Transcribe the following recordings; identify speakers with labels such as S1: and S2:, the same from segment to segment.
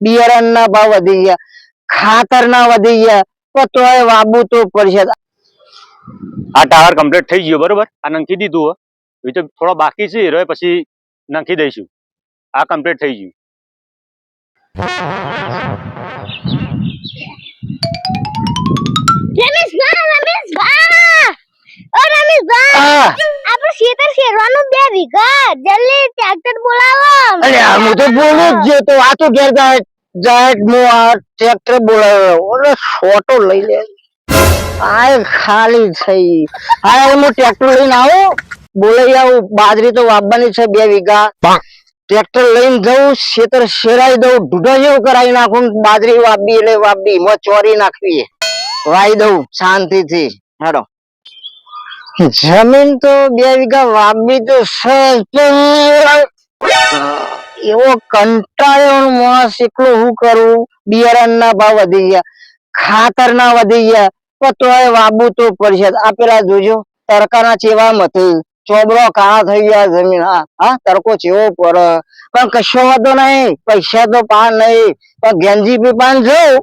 S1: બિયારણના ભાવ વધી ગયા, ખાતરના વધી ગયા, પણ તોય વાવવું તો પડશે.
S2: આ ટાવર કમ્પ્લીટ થઈ ગયો બરોબર, આ નાખી દીધું હવે તો થોડો બાકી છે રે, પછી નાખી દઈશું. આ કમ્પ્લીટ થઈ ગયું.
S3: આપણે ખેતર શેરવાનું 2 વીઘા જલ્દી ટ્રેક્ટર બોલાવો.
S1: અરે હું તો બોલું જ તો આ તો ઘેર જાય હું આ ટ્રેક્ટર બોલાવ્યો. ઓલે ફોટો લઈ લે આ ખાલી થઈ. હા હું ટ્રેક્ટર લઈને આવું, બોલાઈ આવું. બાજરી તો વાવવાની છે 2 વીઘા. ટ્રેક્ટર લઈને જવું, ખેતર શેરાઈ દઉં, ઢૂઢો જેવું કરાવી નાખું. બાજરી વાવવી એટલે વાવવી, એમાં ચોરી નાખવી, વાઈ દઉં શાંતિથી. હેડો જમીન તો 2 વીઘા વાવવી તો એવો કંટાળ્યો માણસ એકલો શું કરું. બિયારણના ભાવ વધી ગયા, ખાતરના વધી ગયા, પણ તોય વાવવું તો પડશે. આ પેલા જોજો તડકાના ચેવા મતે ચોબડો કાળા થઈ ગયા જમીન. હા તડકો ચેવો પડે, પણ કશો વાંધો નહીં. પૈસા તો પાન નહીં, પણ ગેંજી બી પાન જવું.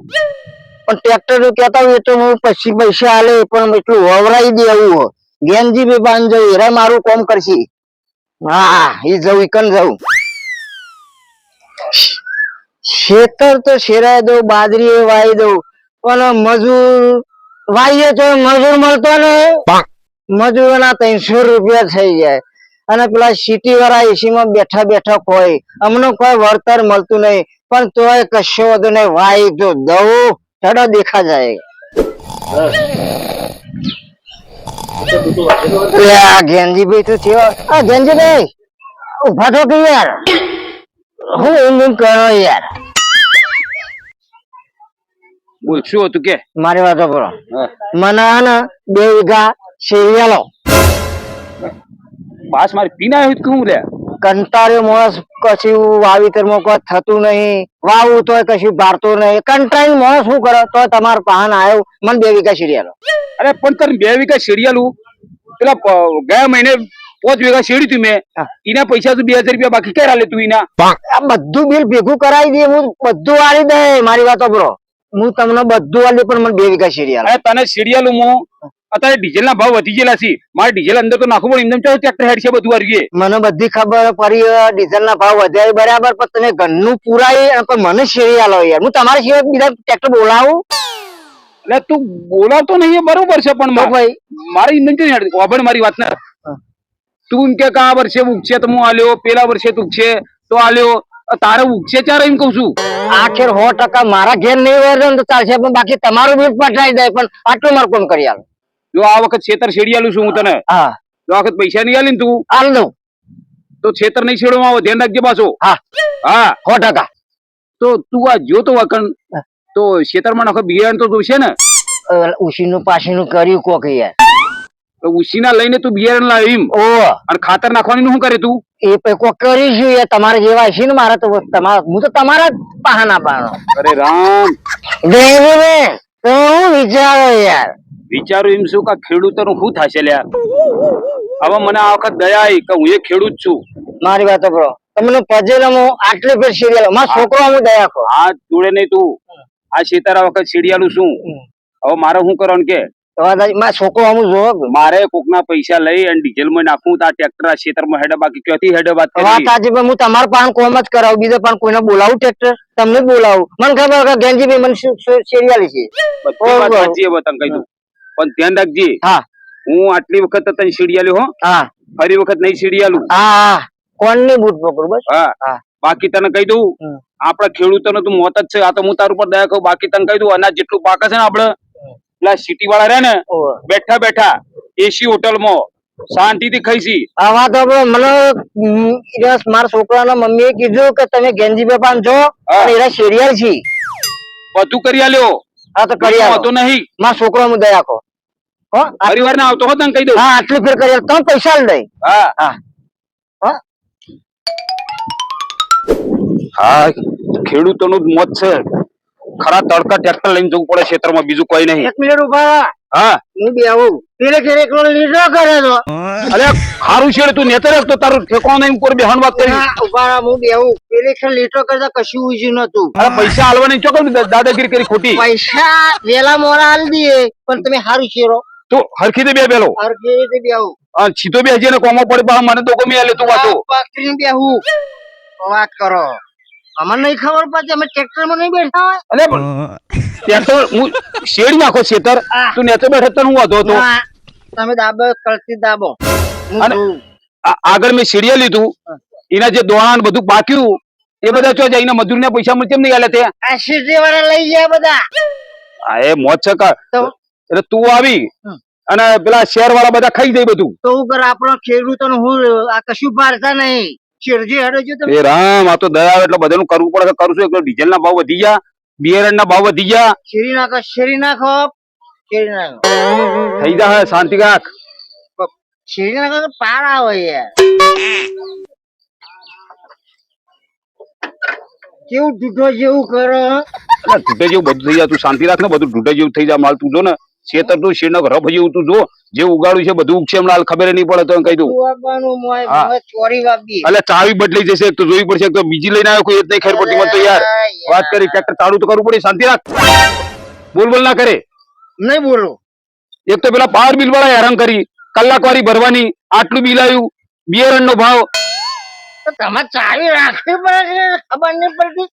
S1: પણ ટ્રેક્ટર કેતા હોય તો હું પછી પૈસા આલે, પણ એટલું વવરાઈ દેવું. ગેંજી બી પાન જવું, એરા મારું કામ કરશે. હા એ જવું કન જવું. ખેતર તો શેરાઈ દઉં, બાજરી વાઈ દઉં, પણ મજૂર વાઈએ તો મજૂર મળતો નહીં. મજૂરોના 300 રૂપિયા થઈ જાય, અને પેલા સિટી વાળા એસી માં બેઠા બેઠા હોય, અમને કોઈ વળતર મળતું નહીં. પણ તોય કશો વધુ નહીં, વાઈ તો દઉં. ચડો દેખા જાય. ગેંજીભાઈ તો થયો. ગેંજીભાઈ ઉભા થો કે યાર, હું ઊંઘ કરો યાર.
S2: બોલ શું હતું કે?
S1: મારી વાતો કરો. મને 2 વીઘા શેરિયાલો
S2: પાસ મારી પીના આવ્યું કું રે.
S1: કંટાળ્યો માણસ, કશું વાવીતરમાં કોઈ થતું નહીં, વાવું તોય કશું ભારતું નહીં. કંટાળી માણસ શું કરે તો તમારો પાન આવ્યો, મને 2 વીઘા શેરિયાલો.
S2: અરે પણ તને 2 વીઘા શેરિયાલું પેલા ગયા મહિને 5 વીઘા શેડ્યું તું મેં, એના પૈસા તો 2000 રૂપિયા બાકી ક્યારે લે તું એના?
S1: આ બધું બિલ ભેગું કરાવી દે, હું બધું વાળી દે. મારી વાતો બ્રો, હું તમને બધું વાળી, પણ મને 2 વીઘા શેરિયાલો.
S2: અરે તને શેરિયાલું હું અત્યારે ડીઝલ ના ભાવ વધી ગયેલા છે, મારે ડીઝલ અંદર તો નાખવું પડે. એમ ટ્રેક્ટર હેડ છે બધું વાળી.
S1: મને બધી ખબર પડી ડીઝલ ના ભાવ વધ્યા બરાબર, પણ તમે ઘરનું પુરાય, પણ મને શેરિયાલો યાર. હું તમારા સિવાય બીજા ટ્રેક્ટર બોલાવું?
S2: એટલે તું બોલાવતો નહીં બરોબર છે, પણ ભાઈ મારી ઇન્જન વાભણ મારી વાત ને. તું એમ કે આ વર્ષે ઉગશે તો હું આલ્યો, પેલા વર્ષે તું ઉગશે તો આલ્યો, તારે ઉગશે ચારે એમ કઉ છું.
S1: આખેર 100% મારા ઘેર નહીં વળે તો ચાલશે, પણ બાકી તમારું બિલ પટાઈ જાય. પણ આટલું મારું કોમ કરી આલો.
S2: જો આ વખત છેતર શેડી આલું છું હું તને.
S1: હા
S2: જો આ વખત પૈસા નહીં આલી ને તું
S1: આલ દઉં
S2: તો છેતર નહીં છેડવામાં આવે, ધ્યાન રાખજે પાછો.
S1: હા
S2: હા
S1: 100%.
S2: તો તું આ જો તો વાકણ તો છેતરમાં નાખો બિયારણ તો જોશે ને.
S1: ઉશીનું પાછીનું કર્યું કોક યાર.
S2: ઉશીના લઈને તું બિયારણ લાવ એમ, અને ખાતર નાખવાની શું કરે તું?
S1: એ કોક કરીશું યાર. તમારે જેવા છે ને મારા તો તમારા, હું તો તમારા પાહાના પાનો.
S2: અરે રામ
S1: તો હું વિચારો યાર,
S2: વિચારું એમ શું કે ખેડૂતોનું શું થશે લ્યા. હવે મને આ વખત દયા આવી કે હું એ ખેડૂત છું.
S1: મારી વાતો કરો, તમને પજેલા આટલી પેર શેરિયાલો, મારા છોકરો હું દયા કહો.
S2: આ જોડે નહીં તું આ શેતર આ વખત શેડિયાલું શું. હવે મારે શું કરવાનું કે
S1: મારા છોકરો હું જોવો,
S2: મારે કોકના પૈસા લઈ અને ડીઝલ માં નાખવું તો આ ટ્રેક્ટર આ ખેતરમાં હેડે, બાકી ક્યાંથી હેડે વાત કરી.
S1: વાત આજે હું તમારા પાન કોમ જ કરાવું, બીજો પાન કોઈને બોલાવું ટ્રેક્ટર, તમને બોલાવું. મને ખબર કે ગેંજીભાઈ મને શેરિયાલી છે.
S2: બધી વાત સાચી છે તને કહી દઉં, પણ ધ્યાન રાખજે. હા હું આટલી વખત તને શેડિયાલ્યો હો. હા ફરી વખત નહીં શેડિયાલું. હા
S1: કોણ ની બૂટ પકડ બસ.
S2: હા બાકી તને કહી દઉં, આપડા ખેડૂતોને તું મોત જ છે. આ તો હું તારું પર દયા કહું. બાકી તને કહી દઉં, અનાજ જેટલું પાકે છે ને આપડે પેલા સિટી વાળા રે ને, બેઠા બેઠા એસી હોટલમાં શાંતિથી ખાઈશી.
S1: આ વાત મને મારા છોકરાના મમ્મીએ કીધું કે તમે ગેંજીભાઈ પાન છો, એના શેરિયાલ છી.
S2: બધું કરી આલ્યો. હા તો કરી આલ્યો નહીં.
S1: મારા છોકરો હું દયા કહો
S2: પરિવાર ને આવતો હો તને કહી દઉં.
S1: હા આટલી ફેર કરી તમે પૈસા લઈ.
S2: હા હા હા ખેડૂતોનું મોત છે. ખરા તડકા ટ્રેક્ટર લઈને જવું પડે ખેતરમાં, બીજું કોઈ નહીં.
S1: 1 મિનિટ ઉભા.
S2: હા
S1: હું બે આવું પેલે ઘેરે એકલો લીધો કરે તો
S2: અરે હારું છે તું નેતર તો તારું ઠેકાણું નહીં ઉપર બેહણ વાત કરી.
S1: ઉભા રહો, હું બે આવું પેલે ઘેર લીધો કરતા કશું ઉજ્યું નતું.
S2: અરે પૈસા આલવાની ચોકમ દાદાગીરી કરી ખોટી.
S1: પૈસા વેલા મોરા આલી દઈએ પણ તમે હારું શેરો
S2: તું હરખી દે બે પેલો
S1: હરખી રીતે બે આવું
S2: સીધો બે હજી કોમો પડે પાછો મને તો ગમે આલે તું વાતો.
S1: પકડીને બેહું વાત કરો. અમને નહીં ખબર પડતી અમે ટ્રેક્ટર માં નહીં બેઠા હોય.
S2: અરે ત્યાં તો હું શેડ નાખો છેતર તું નેતો બેઠો તને હું વાંધો હતો.
S1: ના, તમે દાબો કળતી દાબો હું
S2: અને
S1: જોઉં.
S2: આગળ મેં સીડિયા લીધું એના જે દોણા ને બધું પાક્યું એ બધા ચો જાય મજૂર ને પૈસા મને કેમ નહીં આલે તે
S1: આ સીટી વાળા લઈ ગયા બધા.
S2: આ એ મોજ છે કા
S1: તો
S2: એટલે તું આવી અને પેલા શહેર વાળા બધા ખાઈ જાય બધું.
S1: તો હું કર આપણો ખેડૂતો હું આ કશું ભારતા નહીં શેરજી હેડો છો તમે.
S2: એ રામ આ તો દયા આવે એટલે બધાનું કરવું પડે કરું છું. એટલે ડીઝલ ના ભાવ વધી ગયા બિયારણ ના ભાવ વધી ગયા
S1: શેરી નાખો શેરી નાખો શેરી નાખો
S2: થઈ જાય શાંતિ રાખ.
S1: શેરી નાખો તો પાર આવે યાર. કેવું ઢૂઢો જેવું કરો.
S2: ઢૂંઢે જેવું બધું થઈ જાય તું શાંતિ રાખ ને બધું ઢૂંઢે જેવું થઈ જાય માલ તું જો ને શેતર તું શેર ના રફ જેવું તું જો જે ઉગાડ્યું છે બધું ઉગશે હમણાં હાલ ખબર નહીં પડે તો કહી દઉં.
S1: વાપવાનું મોય
S2: હા.
S1: મોય ચોરી વાપી.
S2: એટલે ચાવી બદલી જશે એક તો જોવી પડશે એક તો બીજી લઈને આવ્યો કોઈ એ જ નહીં ખબર પડતી મને તો યાર. વાત કરી ટ્રેક્ટર ચાલુ તો કરવું પડે શાંતિ રાખ બોલ બોલ ના કરે.
S1: નહીં બોલો
S2: એક તો પેલા પાવર બિલ વાળા હેરાન કરી કલાક વાળી ભરવાની આટલું બિલ આવ્યું બિયારણ નો ભાવ.
S1: તો તમારે ચાવી રાખવી પડે છે ખબર નહીં પડતી.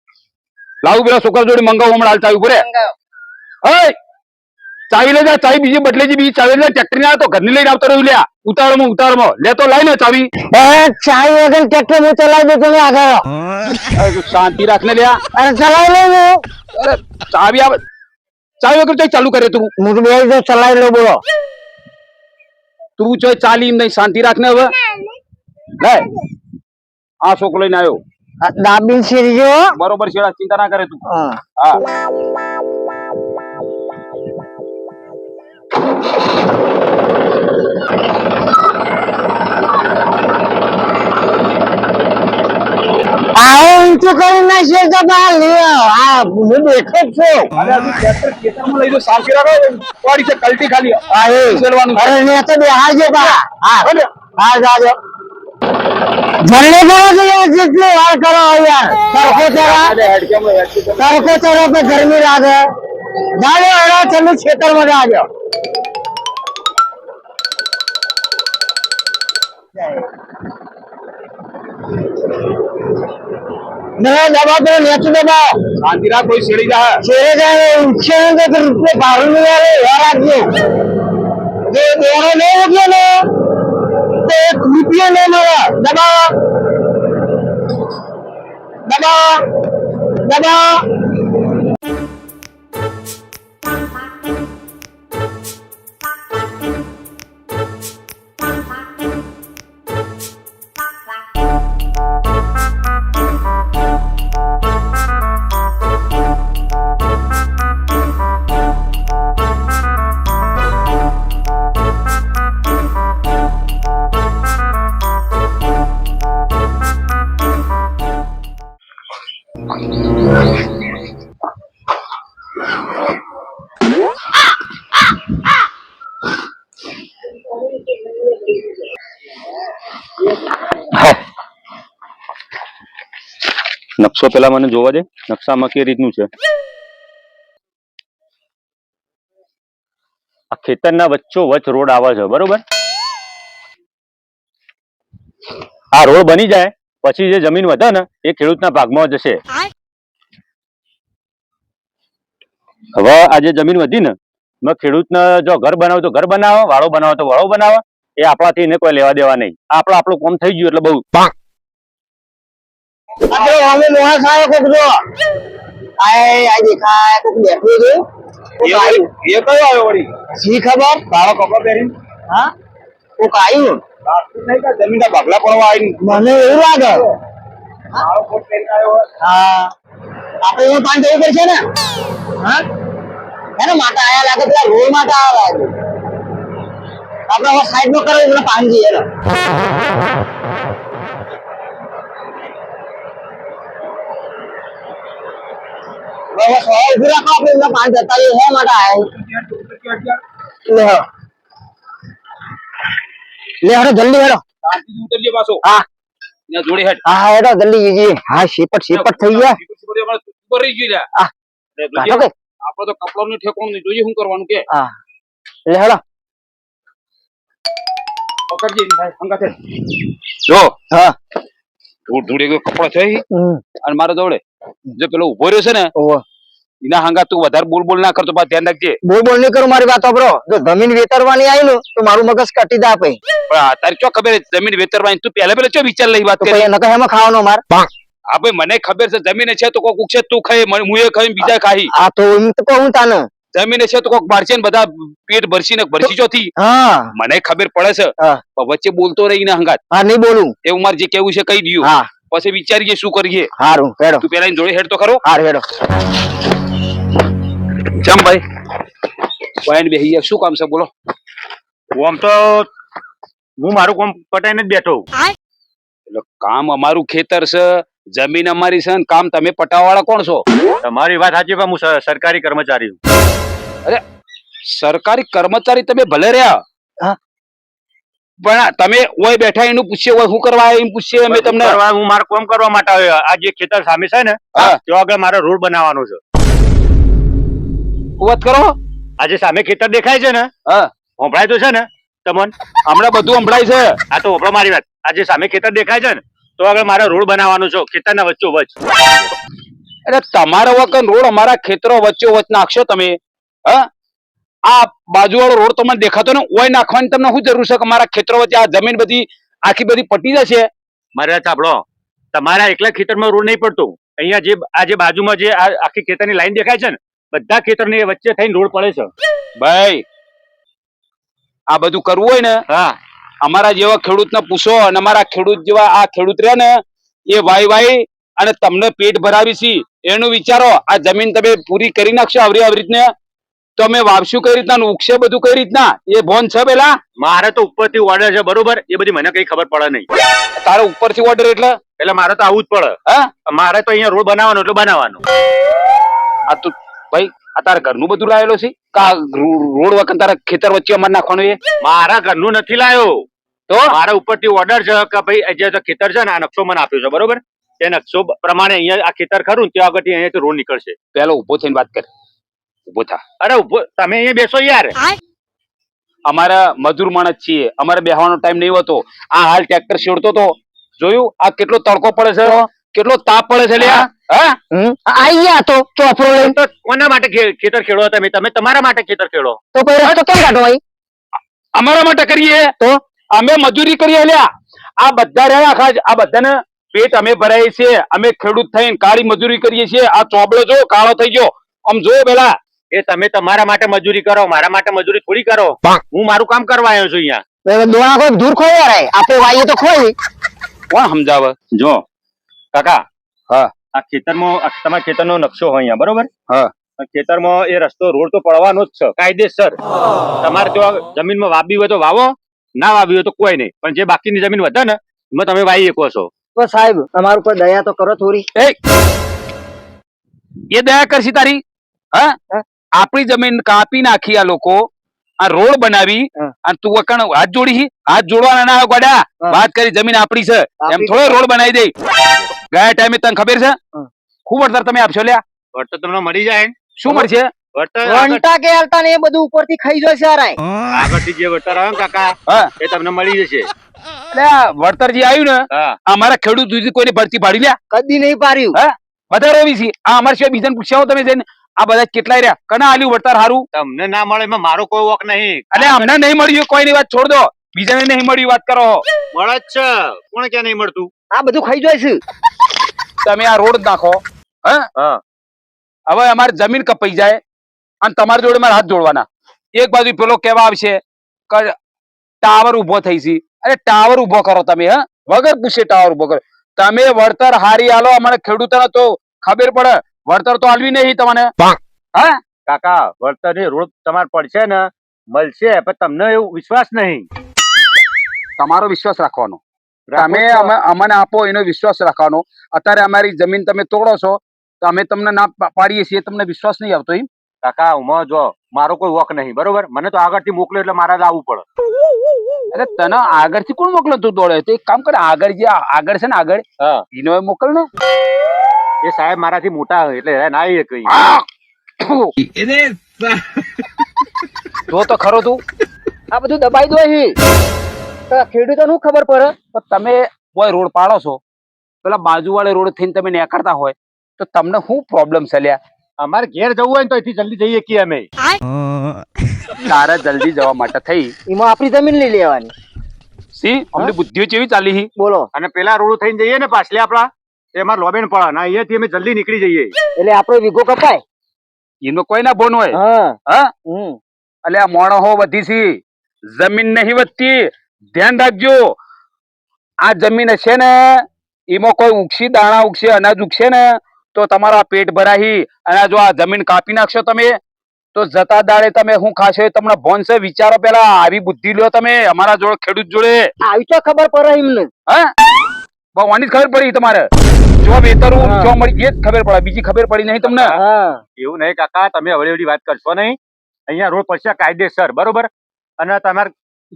S2: લાવું પેલા છોકરા જોડે મંગાવું હમણાં હાલ ચાવી પડે. હે ચાવી લઈ જા ચાવી બીજી બદલે બીજી ચાવી લઈ ટ્રેક્ટર ને તો ઘરની લઈને આવતો રહ્યું લ્યા ઉતારમાં લે તો લાઈ ને ચાવી.
S1: ચાવી વગર ટ્રેક્ટર હું ચલાવી દઉં તમે આગળ.
S2: તું શાંતિ રાખ ને લ્યા.
S1: અરે ચલાવી લઉં હું.
S2: અરે ચાવી આવે ચાવી વગર ચાલુ કરે તું
S1: હું તો બે ચલાવી લઉં બોલો.
S2: તું ચોય ચાલી એમ નહીં શાંતિ રાખ ને હવે. લે આ છોકરો લઈને આવ્યો
S1: દાબીન શેરી જો
S2: બરોબર છે ચિંતા ના કરે તું.
S1: હા
S2: હા
S1: આવો ઊંચું કરી નાખીએ તો બહાર લ્યો. હા હું બેઠો જ છું.
S2: અરે હજુ ટ્રેક્ટર ખેતરમાં લઈ જાઓ શાંતિ રાખો વાડી છે કલટી ખાલી
S1: હા એ
S2: ઉછેરવાનું છે.
S1: અરે ને તો બેહારજો બા. હા
S2: ભલે.
S1: હા જાજો જલ્દી કરો તો યાર જેટલી વાર કરો યાર. સરખો ચરા સરખો ચરો पे गर्मी लागे जाओ एड़ा चलो क्षेत्र में जाओ. नहीं दबा तो नीचे दबाओ
S2: શાંતિ રાખ કોઈ શેડી જા
S1: चेहरे जाए उठे तो फिर उसको बाहर नहीं आ रहे यार आदमी ये दोनों नहीं हो गया ना तो एक रुपया नहीं मिला. दबाओ दबाओ दबाओ.
S4: નકશો પેલા મને જોવા દે નકશામાં કે રીતનું છે. આ ખેતરના વચ્ચો વચ્ચ રોડ આવે છે બરોબર. આ રોડ બની જાય પછી જે જમીન વધે ને એ ખેડૂતના ભાગમાં જશે. હવે આ જે જમીન વધી ને મેં ખેડૂતને જો ઘર બનાવો તો ઘર બનાવો વાળો બનાવો તો વાળો બનાવો એ આપણાથી એને કોઈ લેવા દેવા નહીં. આપણું કામ થઈ ગયું એટલે બહુ.
S1: अरे हमें मोहा खाए कुछ जो आए आज देखा है कुछ बैठे जो
S2: એ કયો આવ્યો વળી
S1: सी खबर
S2: તારો કપડો પહેરી
S1: हाँ वो काई
S2: નહીં કા જમીનના ભાગલા પડવા આવીને
S1: મને એવું લાગે
S2: મારો કોટ પહેરીને આવ્યો
S1: હા આપણે એવું પાણી દેવું પડશે ને હા એના માટે આયા લાગે પેલા રોડ માટે આયા લાગે આપણે હવે સાઈડ નો કરો એટલે પાણી જઈએ ને હવે સવાલ ઉભી રાખો આપણે એમને પાણી જતા રહીએ હે માટે આયા લે હેડો. લે હેડો જલ્દી હેડો.
S2: શાંતિથી ઉતરજે પાછો
S1: હા
S2: એના જોડે હેડ
S1: હા હેડો જલ્દી જીજી. હા શીપટ થઈ ગયા.
S2: ઉપર રહી ગયું લ્યા.
S1: હા.
S2: લે, જોજે.
S1: કાઢો કે?
S2: આપણે તો કપડાનું ઠેકાણું નહીં. જોઈએ શું કરવાનું કે
S1: હા લે હેડો.
S2: પકડજે એની ભાઈ હંગાથે. જો
S1: હા
S2: ધૂળ ધૂળ એક કપડા છે ઈ.
S1: હમ.
S2: અને મારો જોડે જે પેલો ઉભો રહ્યો છે ને
S1: ઓહો.
S2: એના હંગા તું વધારે બોલ ના કરતો પાછું ધ્યાન રાખજે.
S1: બોલ નહીં કરું મારી વાત સાંભળો. જો જમીન વેતરવાની આવી ને તો મારું મગજ કટી દા પછી.
S2: પણ આ તારી ચો ખબર છે જમીન વેતરવાની તું પહેલા ચો વિચાર લઈ વાત
S1: તો
S2: કરી.
S1: પછી નકર એમાં ખાવાનો માર.
S2: હા ભાઈ મને ખબર છે જમીન છે તો કોક ઉગશે તું ખાઈ હું એ ખાઈ બીજા ખાઈ.
S1: આ તો એમ તો કહું તાને.
S2: જમીન છે તો કોક બારશે ને બધા પેટ ભરસી ને ભરસી ચોથી
S1: હા
S2: મને ખબર પડે છે.
S1: હા
S2: પણ વચ્ચે બોલતો રહી ને હંગાત
S1: હા નહીં બોલું.
S2: એવું મારે જે કેવું છે કહી દઉં.
S1: હા
S2: પછી વિચારીએ શું કરીએ.
S1: હારું હેડો.
S2: તું પેલા એની જોડે હેડ તો ખરો.
S1: હારું હેડો.
S2: ચમ ભાઈ વાઈન બેહી ગયા. શું કામ છે બોલો.
S4: આમ તો હું મારું કામ પટાઈને જ બેઠો.
S2: એટલે કામ અમારું ખેતર છે જમીન અમારી છે ને કામ તમે પટાવાળા કોણ છો.
S4: તમારી વાત સાચી પણ હું સરકારી કર્મચારી છું.
S2: સરકારી કર્મચારી તમે ભલે રહ્યા
S1: હા.
S2: પણ આ તમે ઓય બેઠા એનું પૂછીએ ઓય શું કરવા આવ્યા એમ પૂછીએ અમે તમને.
S4: હું મારું કામ કરવા માટે આવ્યો. આ જે ખેતર સામે છે ને
S2: હા.
S4: ત્યાં આગળ મારે રોડ બનાવવાનો છે.
S2: વાત કરો.
S4: આ જે સામે ખેતર દેખાય છે ને
S2: હા
S4: સંભળાય તો છે ને તમને?
S2: હમણાં બધું સંભળાય છે.
S4: આ તો સંભળો મારી વાત. આ જે સામે ખેતર દેખાય છે ને તો આગળ મારે રોડ બનાવવાનો છે ખેતરના વચ્ચો વચ્ચ.
S2: એટલે તમારા વખત રોડ અમારા ખેતરો વચ્ચે વચ્ચ નાખશો તમે. હા આ બાજુવાળો રોડ તમને દેખાતો ને ઓય નાખવાની તમને શું જરૂર છે કે મારા ખેતરો વચ્ચે આ જમીન બધી આખી બધી પટી જશે.
S4: મારે સાંભળો તમારા એકલા ખેતરમાં રોડ નહીં પડતો. અહીંયા જે આ જે બાજુમાં જે આ આખી ખેતરની લાઈન દેખાય છે ને બધા ખેતરની વચ્ચે થઈને રોડ પડે છે.
S2: ભાઈ આ બધું કરવું હોય ને
S4: હા
S2: અમારા જેવા ખેડૂતને પૂછો અને અમારા ખેડૂત જેવા આ ખેડૂત રહ્યા ને એ વાઈ અને તમને પેટ ભરાવી છે એનું વિચારો. આ જમીન તમે પૂરી કરી નાખશો આવી રીતને તો અમે વાવશું કઈ રીતના ઉગશે બધું કઈ રીતના એ ભોન છે પેલા.
S4: મારે તો ઉપરથી ઓર્ડર છે બરોબર. એ બધી મને કઈ ખબર પડે નહીં.
S2: તારે ઉપરથી ઓર્ડર એટલે
S4: મારે તો આવું જ પડે.
S2: હા
S4: મારે તો અહીંયા રોડ બનાવવાનો એટલે બનાવવાનો.
S2: આ તું ભાઈ આ તારા ઘરનું બધું લાયેલો છે કા રોડ વખત તારા ખેતર વચ્ચે અમારે નાખવાનું એ.
S4: મારા ઘરનું નથી લાયો તો મારા ઉપરથી ઓર્ડર છે કે ભાઈ જે ખેતર છે ને આ નકશો મને આપ્યો છે બરોબર. તે નકશો પ્રમાણે અહીંયા આ ખેતર ખરું ત્યાં આગળથી અહીંયાથી રોડ નીકળશે.
S2: પેલો ઉભો થઈને વાત કર. ઉભો થા.
S4: અરે ઉભો તમે અહીંયા બેસો યાર.
S2: અમારા મજૂર માણસ છીએ અમારે બેહવાનો ટાઈમ નહીં હોતો. આ હાલ ટ્રેક્ટર છેડતો તો જોયું આ કેટલો તડકો પડે છે કેટલો તાપ પડે છે લ્યા. હા
S1: આઈ ગયા તો ચોપડો લઈને.
S4: તો કોના માટે ખેતર ખેડો તમે? તમે તમારા માટે ખેતર ખેડો.
S1: તો પછી રસ્તો કેમ કાઢો ભાઈ?
S2: અમારા માટે કરીએ
S1: તો
S2: અમે મજૂરી કરીએ લ્યા. આ બધા રહ્યા આખા આ બધાને પેટ અમે ભરાઈએ છીએ. અમે ખેડૂત થઈને કાળી મજૂરી કરીએ છીએ. આ ચોબડો જો કાળો થઈ ગયો આમ જો પેલા.
S4: એ તમે તમારા માટે મજૂરી કરો મારા માટે મજૂરી થોડી કરો. હું મારું કામ કરવા આવ્યો છું અહીંયા.
S1: દોણા કોઈ દૂર ખોઈ યાર. આપણે વાઈએ તો ખોઈ.
S2: કોણ સમજાવે.
S4: જો કાકા
S2: હા
S4: આ ખેતરમાં તમારા ખેતરનો નકશો હોય અહીંયા બરોબર.
S2: હા
S4: ખેતરમાં એ રસ્તો રોડ તો પડવાનો જ છે કાયદેસર. તમારે જો જમીનમાં વાવી હોય તો વાવો ના વાવી હોય તો કોઈ નહીં. પણ જે બાકીની જમીન વધે ને એમાં તમે વાવી શકો છો.
S1: તો સાહેબ અમારું પર દયા તો કરો થોડી.
S2: એ દયા કરશી તારી. હા આપણી જમીન કાપી નાખી આ લોકો આ રોડ બનાવી અને તું વકણ હાથ જોડી હાથ જોડવાના ના ગોડા. વાત કરી જમીન આપણી છે એમ થોડો રોડ બનાવી દે. ગયા ટાઈમે તને ખબર છે ખૂબ વળતર તમે આપશો લ્યા.
S4: વળતર તમને મળી જાય.
S2: શું મળશે?
S1: ઘંટા કે હાલતા ને એ બધું ઉપરથી ખાઈ જશે યાર.
S4: આગળથી જે વળતર આવે ને કાકા
S2: હા
S4: એ તમને મળી જશે.
S2: એટલે વળતર જે આવ્યું ને
S4: હા
S2: અમારા ખેડૂત સુધી કોઈને ભરતી પાડી લ્યા
S1: કદી નહીં પાર્યું.
S2: હા વધારે આવી છે. આ અમારા સિવાય બીજાને પૂછ્યા તમે જઈને આ બધા કેટલાય રહ્યા કના આલ્યું વળતર હારું.
S4: તમને ના મળે એમાં મારો કોઈ વોક નહીં.
S2: એટલે અમને નહીં મળ્યું કોઈની વાત છોડ દો. બીજાને નહીં મળ્યું વાત કરો.
S4: મળે જ છે કોણ ક્યાં નહીં મળતું.
S1: આ બધું ખાઈ જાય છે.
S2: તમે આ રોડ નાખો.
S4: હા
S2: હવે અમારી જમીન કપાઈ જાય અને તમારી જોડે મારે હાથ જોડવાના. એક બાજુ પેલો કેવા આવશે કે ટાવર ઉભો થઈ છે. અરે ટાવર ઉભો કરો તમે. હા વગર પૂછે ટાવર ઉભો કરો. તમે વળતર હારી આલો અમારે ખેડૂતોને તો ખબર પડે. વળતર તો આલવી નહીં તમને. હા
S4: કાકા વળતર ની રોડ તમારે પડશે ને મળશે પણ તમને એવું વિશ્વાસ નહીં.
S2: તમારો વિશ્વાસ રાખવાનો. તમે અમને આપો એનો વિશ્વાસ રાખવાનો. અત્યારે અમારી જમીન તમે તોડો છો તો અમે તમને ના પાડીએ છીએ તમને વિશ્વાસ નહીં આવતો એમ.
S4: કાકા ઉમાં જો મારો કોઈ વોક નહીં બરોબર, મને તો આગળથી મોકલો એટલે મારે જ આવવું પડે.
S2: અરે તને આગળથી કોણ મોકલો તું દોડે? તો એક કામ કર, આગળ જે આગળ છે ને આગળ
S4: હા
S2: ઈનો મોકલ ને.
S4: એ સાહેબ મારાથી મોટા હોય એટલે ના એ કઈ.
S2: જો તો ખરો તું,
S1: આ બધું દબાઈ દો ખેડૂતો નું ખબર પડે.
S2: પણ તમે કોઈ રોડ પાડો છો, પેલા બાજુ વાળે રોડ થઈને તમે નીકળતા હોય તો તમને શું પ્રોબ્લેમ છે લ્યા?
S4: અમારે ઘેર જવું હોય ને તો અહીંથી જલ્દી જઈએ કે અમે.
S2: તારે જલ્દી જવા માટે થઈ
S1: એમાં આપણી જમીન લઈ લેવાની.
S2: સી અમની બુદ્ધિઓ કેવી ચાલી હી.
S1: બોલો.
S4: અને પેલા રોડ થઈને જઈએ ને પાછલે આપડા એમાં લોબેન પડે ને અહીંયાથી અમે જલ્દી નીકળી જઈએ.
S1: એટલે આપણો વીઘો કપાય.
S2: એનો કોઈ ના બોન હોય.
S1: હા
S2: હા
S1: હમ
S2: એટલે આ મોણો વધી છે, જમીન નહીં વધતી. ધ્યાન રાખજો, આ જમીન હશે ને એમાં કોઈ ઉગશે, દાણા ઉગશે, અનાજ ઉગશે ને તો તમારા પેટ ભરાહી. અને જો આ જમીન કાપી નાખશો તમે તો જતા દાડે તમે શું ખાશો તમને ભોન છે? વિચારો પેલા, આવી બુદ્ધિ લ્યો તમે અમારા જોડે, ખેડૂત જોડે.
S1: આવી તો ખબર પડે એમને.
S2: હા ભગવાનની જ ખબર પડી તમારે. જો વેતરું જો મળી એ જ ખબર પડે, બીજી ખબર પડી નહીં તમને.
S1: હા
S4: એવું નહીં કાકા, તમે હવળી વાત કરશો નહીં. અહીંયા રોડ પડશે કાયદેસર બરોબર, અને તમારે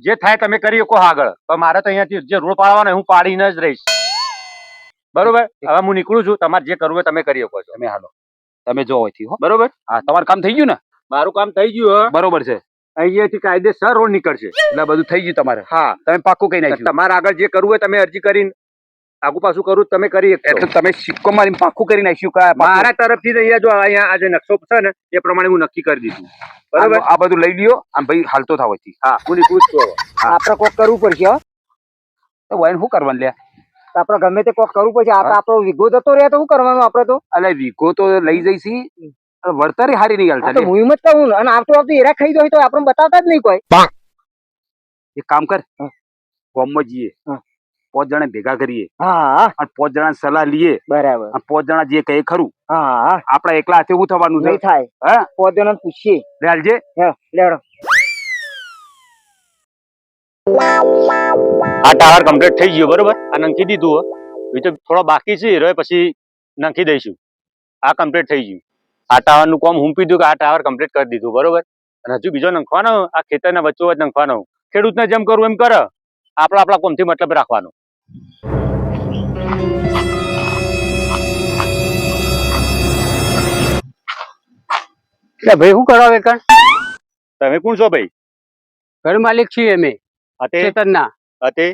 S4: જે થાય તમે કરી શકો આગળ. પણ મારે તો અહીંયાથી જે રોડ પાડવાનો હું પાડીને જ રહીશ બરોબર. હવે હું નીકળું છું, તમારે જે કરવું હોય તમે કરી શકો છો.
S2: તમે હાલો, તમે જો હોયથી હો.
S4: બરોબર,
S2: હા તમારું કામ થઈ ગયું ને?
S4: મારું કામ થઈ ગયું.
S2: બરોબર છે,
S4: અહીંયાથી કાયદેસર રોડ નીકળશે
S2: એટલે બધું થઈ ગયું તમારે.
S4: હા
S2: તમે પાક્કું કઈ નાખ્યું.
S4: તમારે આગળ જે કરવું હોય તમે અરજી કરીને આગુ પાછું કરવું તમે કરી શકો.
S2: એટલે તમે સિક્કો મારી પાક્કું કરી નાખ્યું.
S4: મારા તરફથી તો અહીંયા જો અહીંયા આ જે નકશો છે ને એ પ્રમાણે હું નક્કી કરી દીધું બરોબર.
S2: આ બધું લઈ લ્યો અને ભાઈ હાલતો થાવ.
S4: હા હું નીકળું છું હવે.
S1: આપડે કોક કરવું પડશે હો.
S2: તો વાઈન શું કરવાનું લ્યા?
S1: આપડે ગમે તે કોક કરવું પડશે. આ તો આપણો વીઘો જતો રહે તો શું કરવાનું આપડે તો?
S2: અલે વીઘો તો લઈ જઈશી, વળતર હારી નહીં
S1: આ તો
S2: હાલતા.
S1: હું એમ જ કહું ને. અને આવતો આવતો એરા ખાઈ જાય તો આપણને બતાવતા જ નહીં કોઈ.
S2: એક કામ કર, ગામમાં જઈએ,
S1: હા.
S2: 5 જણા ભેગા કરીએ
S1: હા
S2: અને 5 જણા સલાહ લઈએ
S1: બરાબર.
S2: અને 5 જણા જે કહે ખરું.
S1: હા
S2: આપડા એકલા હાથે શું થવાનું
S1: નહીં
S2: છે?
S1: થાય.
S2: હા
S1: 5 જણાને પૂછીએ.
S2: લે હાલજે.
S1: લેવડો.
S4: આ ટાવર કમ્પ્લીટ થઈ ગયો બરોબર. આ નંખી દીધું હો, તો થોડો બાકી છે હવે પછી નંખી દઈશું. આ કમ્પ્લીટ થઈ ગયું. આ ટાવર નું કામ હુંપી દીધું કે આ ટાવર કમ્પ્લીટ કરી દીધું બરોબર. અને હજુ બીજો નંખવાનો, આ ખેતરના વચ્ચો વચ્ચ નંખવાનો. ખેડૂતને જેમ કરવું એમ કરે, આપણા કોમથી મતલબ રાખવાનો.
S5: એટલે ભાઈ શું કરવા વેકણ?
S4: તમે કોણ છો ભાઈ?
S5: ઘર માલિક છીએ અમે
S4: અતે
S5: ખેતરના.
S4: અતે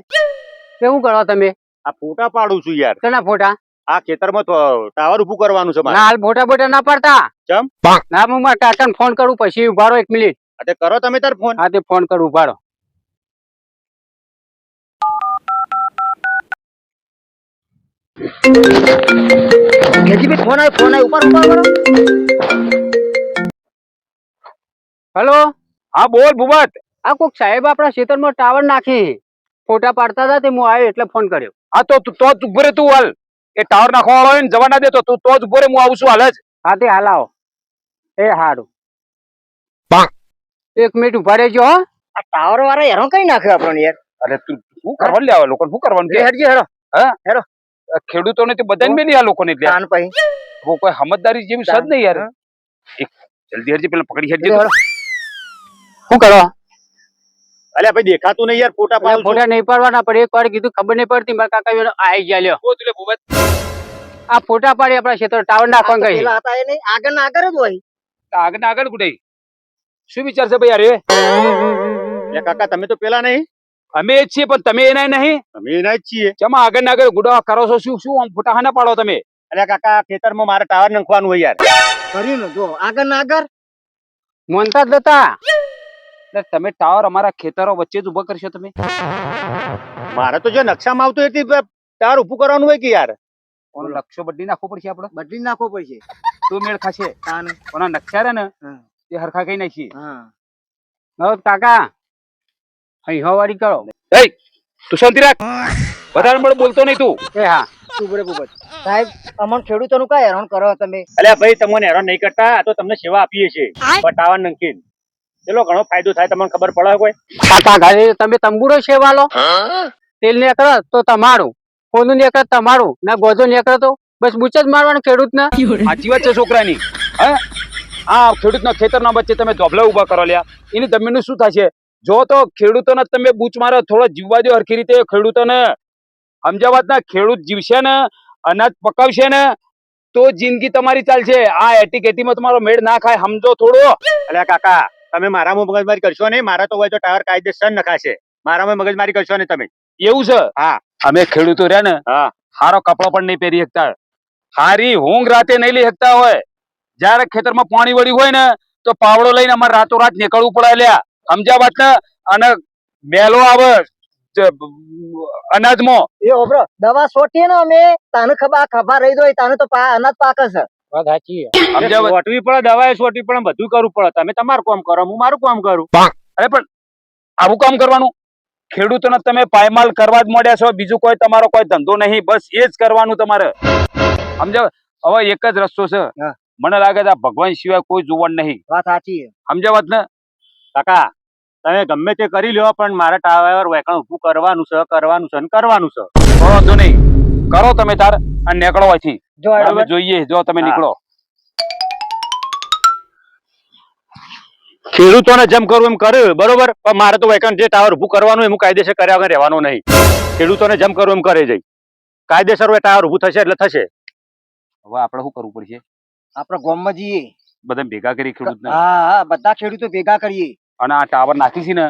S5: તે શું કરવા તમે?
S4: આ ફોટા પાડું છું યાર.
S5: શેના ફોટા?
S4: આ ખેતરમાં ટાવર ઉભું કરવાનું છે મારે.
S5: ના હાલ ફોટા બોટા ના પડતા.
S4: ચમ?
S5: ના હું મારા કાકાને ફોન કરું પછી ઉભા રહો 1 મિનિટ.
S4: અતે કરો તમે તાર ફોન.
S5: હા તે ફોન કરું, ઉભા રહો.
S1: ખેતીભાઈ ફોન આવ્યો ઉપર કરો.
S5: હલો,
S2: હા બોલ ભૂપત.
S5: આ કોક સાહેબ આપણા ખેતરમાં ટાવર નાખી ફોટા પાડતા હતા તે હું આવ્યો એટલે ફોન કર્યો.
S2: હા તો તું જ ઉભો રે. તું હાલ એ ટાવર નાખવા વાળો હોય ને જવા ના દે તો તું તો જ ઉભો રે. હું આવું છું હાલ જ.
S5: હા તે હાલ આવો. એ હારું 1 મિનિટ ઉભા રહેજો હો.
S1: આ ટાવર વાળા હેરાન કઈ નાખ્યો આપણને યાર.
S2: અરે તું શું કરવાનું લે? લોકો શું કરવાનું કે?
S1: હેડજી હેડો.
S2: ખેડૂતોને તે બધાને બે નહીં આ લોકોને એટલે
S1: કાન પછી
S2: કોઈ સમજદારી જેવી સદ નહીં યાર. એક જલ્દી હરજી પેલા પકડી હેડજે.
S5: શું કરો?
S4: અલ્યા ભાઈ દેખાતું નહીં યાર. ફોટા પાડું છું.
S5: ફોટા નહીં પાડવાના, પણ એક વાર કીધું ખબર નહીં પડતી. મારા કાકા આવી ગયા લ્યો.
S2: બોલ લે ભૂપત.
S5: આ ફોટા પાડી આપણા ખેતર ટાવર નાખવા ગઈ.
S1: પેલા હતા એ નહીં, આગળ ના આગળ જ હોય.
S2: આગળ આગળ કુટે શું વિચાર છે ભાઈ? અરે
S4: લે કાકા તમે તો પેલા નહીં.
S2: અમે જ છીએ પણ તમે એના નહીં.
S4: અમે એના જ છીએ.
S2: ચમા આગળ ના આગળ ગુડા કરો છો? શું શું આમ ફોટા હાના પાડો તમે?
S4: અલ્યા કાકા ખેતરમાં મારે ટાવર નંખવાનું હોય યાર.
S1: કર્યું ને જો આગળ ના આગળ.
S5: મોનતા જ હતા.
S2: એટલે તમે ટાવર અમારા ખેતરો વચ્ચે જ ઉભા કરશો તમે?
S4: મારે તો જે નકશામાં આવતું એથી ટાવર ઉભું કરવાનું હોય કે યાર.
S2: કોનો નકશો બદલી નાખવો પડશે આપણે?
S1: બદલી નાખવો પડશે.
S2: તો મેળ ખાશે.
S1: તાને.
S2: કોના નકશા રે ને
S1: હા.
S2: તે હરખા કઈ નાખીએ.
S1: હા
S5: હવે કાકા અહીં હવારી કરો.
S2: એ તું શાંતિ રાખ. વધારે મળે બોલતો નહીં તું.
S5: એ હા
S1: ઉભરે ભૂપત. સાહેબ અમન ખેડૂતોનું કઈ હેરાન કરો તમે?
S4: અલ્યા ભાઈ તમને હેરાન નહીં કરતા. આ તો તમને સેવા આપીએ છીએ ટાવર નંખીને. ચલો ઘણો ફાયદો થાય તમને ખબર પડે કોઈ?
S5: કાકા ઘરે તમે તંબુરો સેવાલો. તેલ નીકળે તો તમારું, ફોનું નીકળે તમારું, ના ગોજો નીકળે તો બસ બુચ જ મારવાનું ખેડૂત ને.
S2: સાચી વાત છે છોકરાની. હા આ ખેડૂતના ખેતરના વચ્ચે તમે ધોબલા ઉભા કરો લ્યા એની જમીનનું શું થશે? જો તો ખેડૂતોને તમે બૂચ મારો, થોડો જીવવા દો હરખી રીતે ખેડૂતોને. સમજ્યા વાત ના? ખેડૂત જીવશે ને, અનાજ પકાવશે ને તો જિંદગી તમારી ચાલશે. આ એટીકેટીમાં તમારો મેળ ના ખાય, સમજો થોડો.
S4: અલ્યા કાકા, તમે મારામાં મગજમારી કરશો નહીં. મારા તો હોય તો ટાવર કાયદેસર નખાશે. મારામાં મગજમારી કરશો નહીં તમે.
S2: એવું છે?
S4: હા.
S2: અમે ખેડૂતો રહ્યા ને,
S4: હા.
S2: હારો કપડો પણ નહીં પહેરી શકતા, હારી ઊંઘ રાતે નહીં લઈ શકતા હોય. જયારે ખેતરમાં પાણી વળ્યું હોય ને તો પાવડો લઈને અમારે રાતોરાત નીકળવું પડે લ્યા. સમજ્યા વાત ને? અને બેલો આવે અનાજમાં.
S1: એ ઓબરો દવા સોટીએ ને અમે તાને ખભા રહી દો તાને તો અનાજ પાકે છે.
S5: વાત સાચી છે.
S2: સમજ્યા વાત?
S4: સોટવી પડે, દવાએ સોટવી પડે, બધું કરવું પડે. તમે તમારું કામ કરો, હું મારું કામ કરું.
S2: અરે પણ આવું કામ કરવાનું? ખેડૂતોને તમે પાયમાલ કરવા જ માંડ્યા છો, બીજું કોઈ તમારો કોઈ ધંધો નહીં, બસ એ જ કરવાનું તમારે. સમજ્યા? હવે એક જ રસ્તો છે.
S1: હા.
S2: મને લાગે છે આ ભગવાન સિવાય કોઈ જોવાનું નહીં.
S1: વાત સાચી છે.
S2: સમજ્યા વાત ને?
S4: કાકા, તમે ગમે તે કરી લ્યો, પણ મારા ટાવર વેકણ ઉભું કરવાનું છે, કરવાનું છે ને કરવાનું છે.
S2: કોઈ વાંધો નહીં, કરો તમે તાર અને નીકળો અહીંથી.
S1: જો
S2: અમે જોઈએ, જો તમે
S4: હા.
S2: નીકળો.
S4: ખેડૂતોને જેમ કરવું એમ કરે, બરોબર, પણ મારે તો વેકણ જે ટાવર ઉભું કરવાનું એમ કાયદેસર કર્યા વગર રહેવાનું નહીં. ખેડૂતોને જેમ કરવું એમ કરે જઈ. કાયદેસર હોય ટાવર ઉભું થશે એટલે થશે.
S2: હવે આપણે શું કરવું પડશે?
S1: આપડે ગામમાં જઈએ.
S2: બધા ભેગા કરી ખેડૂતને
S1: હા, બધા ખેડૂતો ભેગા કરીએ.
S2: અને આ ટાવર નાખી છે ને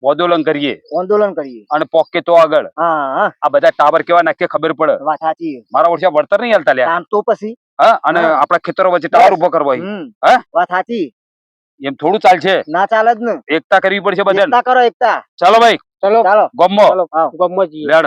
S2: આંદોલન કરીએ
S1: આંદોલન કરીએ.
S2: અને પોકે તો આગળ
S1: હા,
S2: આ બધા ટાવર કેવા નાખીએ ખબર પડે.
S1: વાત સાચી છે.
S2: મારા વર્ષે વળતર નહીં હાલતા લ્યા.
S1: કામ તો પછી
S2: હા, અને
S1: હા.
S2: આપણા ખેતરો વચ્ચે ટાવર ઉભો કરવો હોય. હે?
S1: વાત સાચી.
S2: એમ થોડું ચાલશે.
S1: ના ચાલે જ ને.
S2: એકતા કરવી પડશે બધાને.
S1: એકતા કરો, એકતા.
S2: ચાલો ભાઈ,
S5: ચલો
S1: ચાલો
S2: ગમો
S5: ચલો ગામમાં જઈએ.
S2: લેડ.